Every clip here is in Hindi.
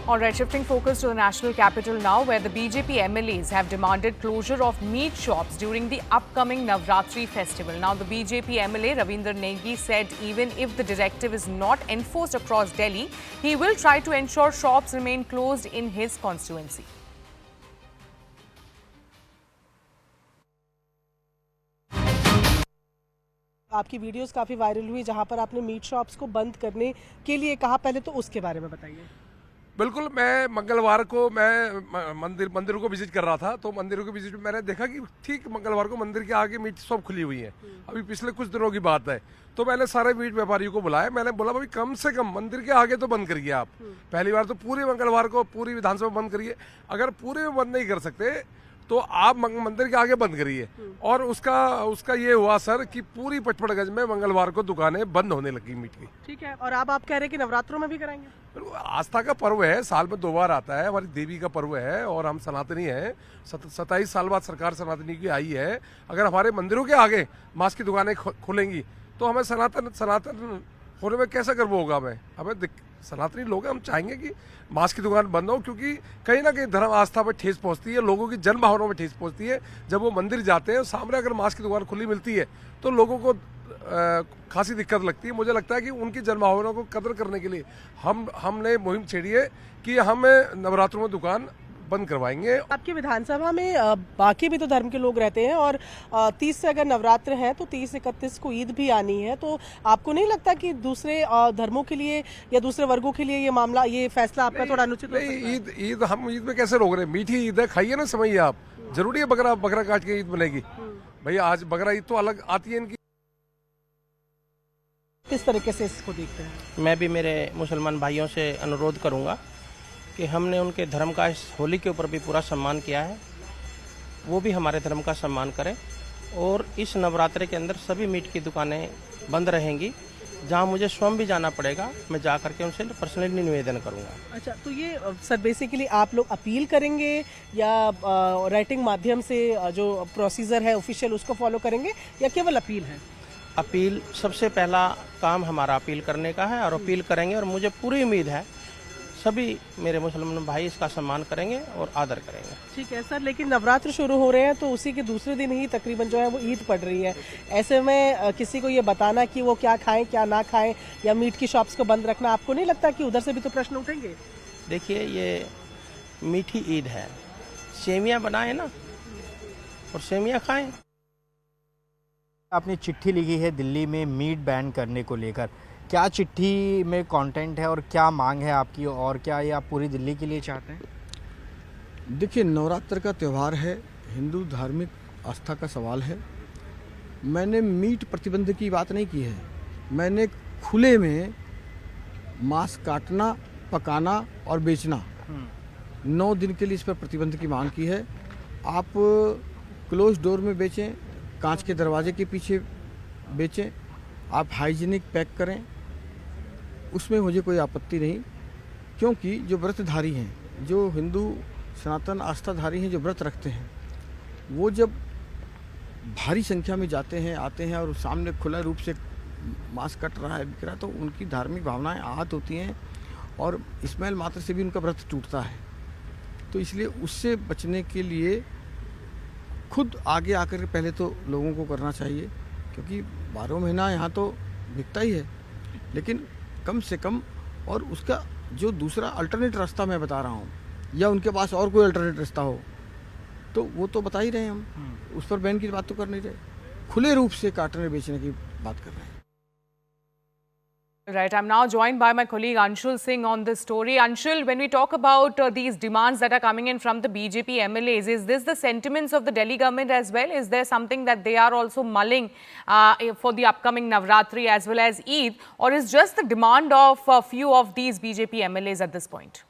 All right, shifting focus to the national capital now, where the BJP MLAs have demanded closure of meat shops during the upcoming Navratri festival. Now, the BJP MLA Ravinder Negi said even if the directive is not enforced across Delhi, he will try to ensure shops remain closed in his constituency. आपकी वीडियोस काफ़ी वायरल हुई जहां पर आपने मीट शॉप्स को बंद करने के लिए कहा, पहले तो उसके बारे में बताइए। बिल्कुल, मैं मंगलवार को मंदिर को विजिट कर रहा था, तो मंदिरों को विजिट में मैंने देखा कि ठीक मंगलवार को मंदिर के आगे मीट शॉप खुली हुई है। अभी पिछले कुछ दिनों की बात है, तो मैंने सारे मीट व्यापारियों को बुलाया। मैंने बोला भाई कम से कम मंदिर के आगे तो बंद करिए आप। पहली बार तो पूरे मंगलवार को पूरी विधानसभा बंद करिए। अगर पूरे में बंद नहीं कर सकते तो आप मंदिर के आगे बंद करिए। और उसका ये हुआ सर कि पूरी पचपड़गंज में मंगलवार को दुकानें बंद होने लगी मीट की। ठीक है, और अब आप कह रहे हैं कि नवरात्रों में भी कराएंगे? आस्था का पर्व है, साल में 2 बार आता है, हमारी देवी का पर्व है और हम सनातनी हैं। 27 साल बाद सरकार सनातनी की आई है। अगर हमारे मंदिरों के आगे मांस की दुकानें खुलेंगी तो हमें सनातन होने में कैसा गर्व होगा। हमें सनातनी लोग हैं, हम चाहेंगे कि मांस की दुकान बंद हो, क्योंकि कहीं ना कहीं धर्म आस्था पर ठेस पहुंचती है, लोगों की जन भावनाओं में ठेस पहुंचती है। जब वो मंदिर जाते हैं सामने अगर मांस की दुकान खुली मिलती है तो लोगों को खासी दिक्कत लगती है। मुझे लगता है कि उनकी जन भावनाओं को कदर करने के लिए हमने मुहिम छेड़ी है कि हम नवरात्रों में दुकान बंद करवाएंगे। आपकी विधानसभा में बाकी भी तो धर्म के लोग रहते हैं और 30 से अगर नवरात्र है तो 30-31 को ईद भी आनी है, तो आपको नहीं लगता कि दूसरे धर्मों के लिए या दूसरे वर्गों के लिए ये फैसला आपका थोड़ा अनुचित हो सकता है? हम ईद में कैसे रोक रहे हैं? मीठी ईद है, खाइए ना, समझिए आप। जरूरी है बकरा काट के ईद बनेगी? भैया आज बकरा ईद तो अलग आती है इनकी। किस तरीके से इसको देखते हैं? मैं भी मेरे मुसलमान भाइयों से अनुरोध करूंगा कि हमने उनके धर्म का इस होली के ऊपर भी पूरा सम्मान किया है, वो भी हमारे धर्म का सम्मान करें। और इस नवरात्रि के अंदर सभी मीट की दुकानें बंद रहेंगी। जहां मुझे स्वयं भी जाना पड़ेगा, मैं जा करके उनसे पर्सनली निवेदन करूंगा। अच्छा, तो ये सर बेसिकली आप लोग अपील करेंगे या राइटिंग माध्यम से जो प्रोसीजर है ऑफिशियल उसको फॉलो करेंगे या केवल अपील है? अपील, सबसे पहला काम हमारा अपील करने का है और अपील करेंगे। और मुझे पूरी उम्मीद है सभी मेरे मुसलमान भाई इसका सम्मान करेंगे और आदर करेंगे। ठीक है सर, लेकिन नवरात्र शुरू हो रहे हैं तो उसी के दूसरे दिन ही तकरीबन जो है वो ईद पड़ रही है। ऐसे में किसी को ये बताना कि वो क्या खाएं क्या ना खाएं या मीट की शॉप्स को बंद रखना, आपको नहीं लगता कि उधर से भी तो प्रश्न उठेंगे? देखिए, ये मीठी ईद है, सेमियाँ बनाएं ना और सेमियाँ खाएं। आपने चिट्ठी लिखी है दिल्ली में मीट बैन करने को लेकर, क्या चिट्ठी में कंटेंट है और क्या मांग है आपकी, और क्या ये आप पूरी दिल्ली के लिए चाहते हैं? देखिए, नवरात्र का त्यौहार है, हिंदू धार्मिक आस्था का सवाल है। मैंने मीट प्रतिबंध की बात नहीं की है, मैंने खुले में मांस काटना, पकाना और बेचना 9 दिन के लिए इस पर प्रतिबंध की मांग की है। आप क्लोज डोर में बेचें, कांच के दरवाजे के पीछे बेचें, आप हाइजीनिक पैक करें, उसमें मुझे कोई आपत्ति नहीं। क्योंकि जो व्रतधारी हैं, जो हिंदू सनातन आस्थाधारी हैं, जो व्रत रखते हैं, वो जब भारी संख्या में जाते हैं, आते हैं और सामने खुला रूप से मांस कट रहा है, बिक रहा है, तो उनकी धार्मिक भावनाएं आहत होती हैं और स्मेल मात्र से भी उनका व्रत टूटता है। तो इसलिए उससे बचने के लिए खुद आगे आकर के पहले तो लोगों को करना चाहिए, क्योंकि 12 महीना यहाँ तो बिकता ही है, लेकिन कम से कम, और उसका जो दूसरा अल्टरनेट रास्ता मैं बता रहा हूँ या उनके पास और कोई अल्टरनेट रास्ता हो तो वो तो बता ही रहे हैं। हम उस पर बैन की बात तो कर नहीं रहे, खुले रूप से काटने बेचने की बात कर रहे हैं। Right, I'm now joined by my colleague Anshul Singh on this story. Anshul, when we talk about these demands that are coming in from the BJP MLAs, is this the sentiments of the Delhi government as well? Is there something that they are also mulling for the upcoming Navratri as well as Eid, or is just the demand of a few of these BJP MLAs at this point?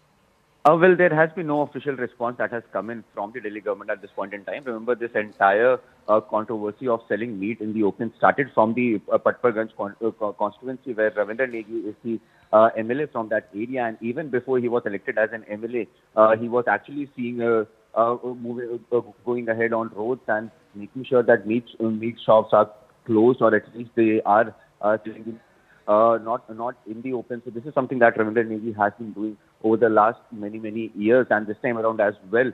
Well, there has been no official response that has come in from the Delhi government at this point in time. Remember, this entire controversy of selling meat in the open started from the Patparganj constituency, where Ravinder Negi is the MLA from that area. And even before he was elected as an MLA, he was actually seeing going ahead on roads and making sure that meat shops are closed, or at least they are selling not in the open. So this is something that Ravinder Negi has been doing over the last many years, and this time around as well.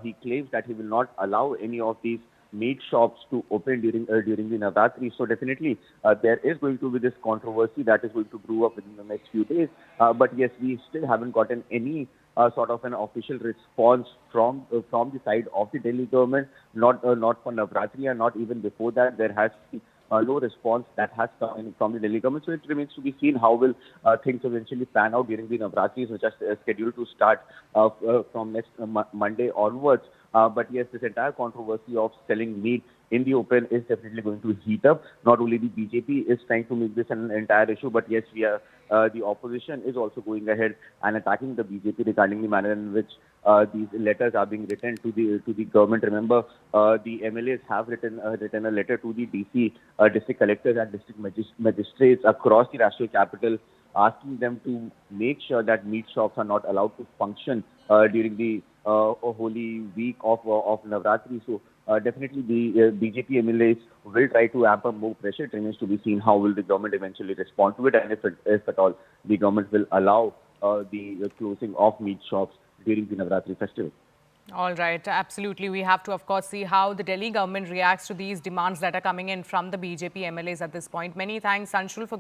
He claims that he will not allow any of these meat shops to open during the Navratri. So definitely there is going to be this controversy that is going to brew up within the next few days. But yes, we still haven't gotten any sort of an official response from the side of the Delhi government. Not for Navratri, and not even before that. There has been no response that has come in from the Delhi government. So it remains to be seen how will things eventually pan out during the Navratris, which are scheduled to start from next Monday onwards. But yes, this entire controversy of selling meat in the open is definitely going to heat up. Not only the BJP is trying to make this an entire issue, but yes, the opposition is also going ahead and attacking the BJP regarding the manner in which these letters are being written to the government. Remember, the MLAs have written a letter to the DC district collectors and district magistrates across the Rashtriya capital, asking them to make sure that meat shops are not allowed to function during the holy week of Navratri. So definitely the BJP MLAs will try to amp up more pressure. It remains to be seen how will the government eventually respond to it, and if at all the government will allow the closing of meat shops during the Navratri festival. All right, absolutely. We have to, of course, see how the Delhi government reacts to these demands that are coming in from the BJP MLAs at this point. Many thanks, Anshul, for